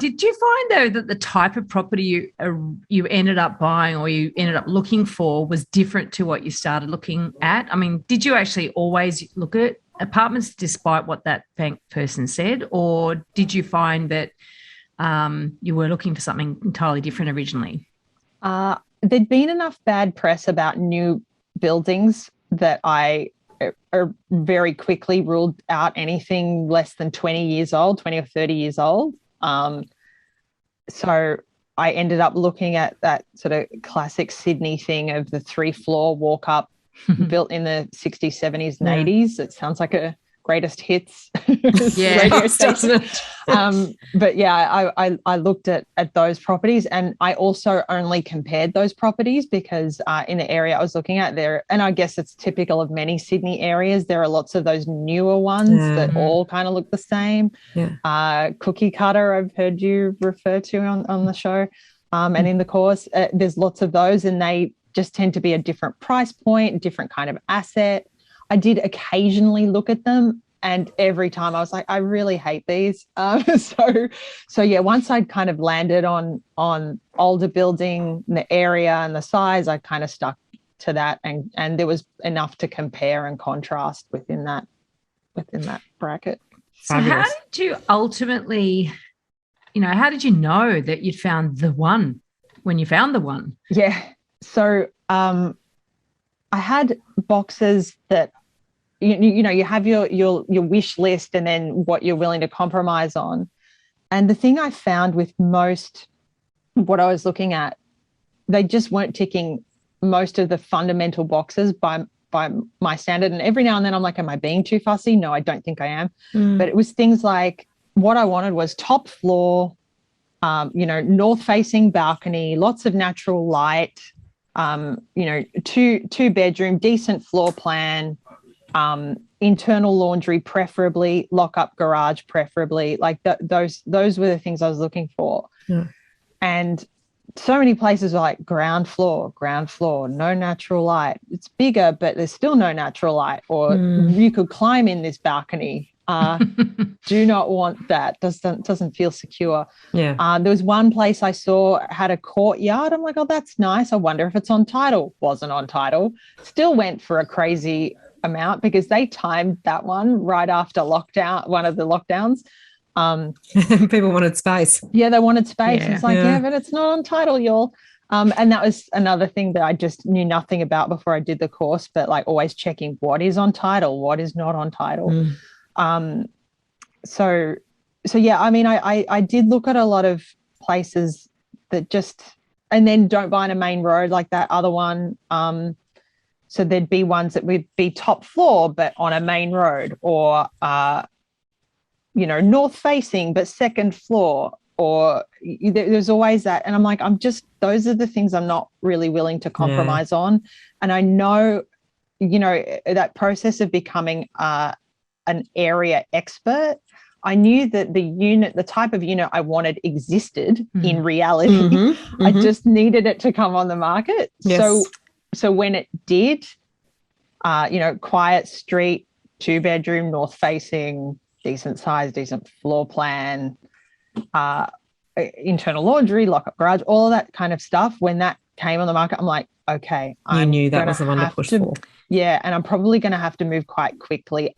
Did you find though that the type of property you ended up buying or you ended up looking for was different to what you started looking at? I mean, did you actually always look at apartments despite what that bank person said, or did you find that you were looking for something entirely different originally? There'd been enough bad press about new buildings that I very quickly ruled out anything less than 20 years old, 20 or 30 years old. So I ended up looking at that sort of classic Sydney thing of the 3-floor walk up built in the 60s, 70s, and 80s. It sounds like a greatest hits radio station. But yeah, I looked at those properties, and I also only compared those properties because in the area I was looking at there, and I guess it's typical of many Sydney areas, there are lots of those newer ones that all kind of look the same. Cookie cutter, I've heard you refer to on the show, and in the course, there's lots of those, and they just tend to be a different price point, different kind of asset. I did occasionally look at them, and every time I was like, I really hate these. So yeah, once I'd kind of landed on older building, the area and the size, I kind of stuck to that, and there was enough to compare and contrast within that bracket. So how did you ultimately, how did you know that you'd found the one when you found the one? Yeah. So I had boxes that you have your wish list and then what you're willing to compromise on. And the thing I found with most what I was looking at, they just weren't ticking most of the fundamental boxes by my standard. And every now and then I'm like, am I being too fussy? No, I don't think I am. But it was things like what I wanted was top floor, north facing balcony, lots of natural light, two bedroom, decent floor plan, internal laundry preferably, lock up garage preferably. Like those were the things I was looking for. And so many places are like ground floor, no natural light. It's bigger, but there's still no natural light. Or you could climb in this balcony. Do not want that. Doesn't feel secure. There was one place I saw had a courtyard. I'm like, oh, that's nice. I wonder if it's on title. Wasn't on title. Still went for a crazy amount because they timed that one right after lockdown, one of the lockdowns. People wanted space. Yeah, they wanted space. It's like, but it's not on title, y'all. And that was another thing that I just knew nothing about before I did the course, but like always checking what is on title, what is not on title. So yeah, I mean, I did look at a lot of places that just, and then don't buy on a main road like that other one. So there'd be ones that would be top floor, but on a main road, or, north facing, but second floor, or there's always that. And I'm like, those are the things I'm not really willing to compromise on. And I know, that process of becoming an area expert, I knew that the type of unit I wanted existed in reality. I just needed it to come on the market. Yes. So when it did, quiet street, 2-bedroom, north facing, decent size, decent floor plan, internal laundry, lock up garage, all of that kind of stuff. When that came on the market, I'm like, okay, I knew that was the one to push for. Yeah, and I'm probably going to have to move quite quickly.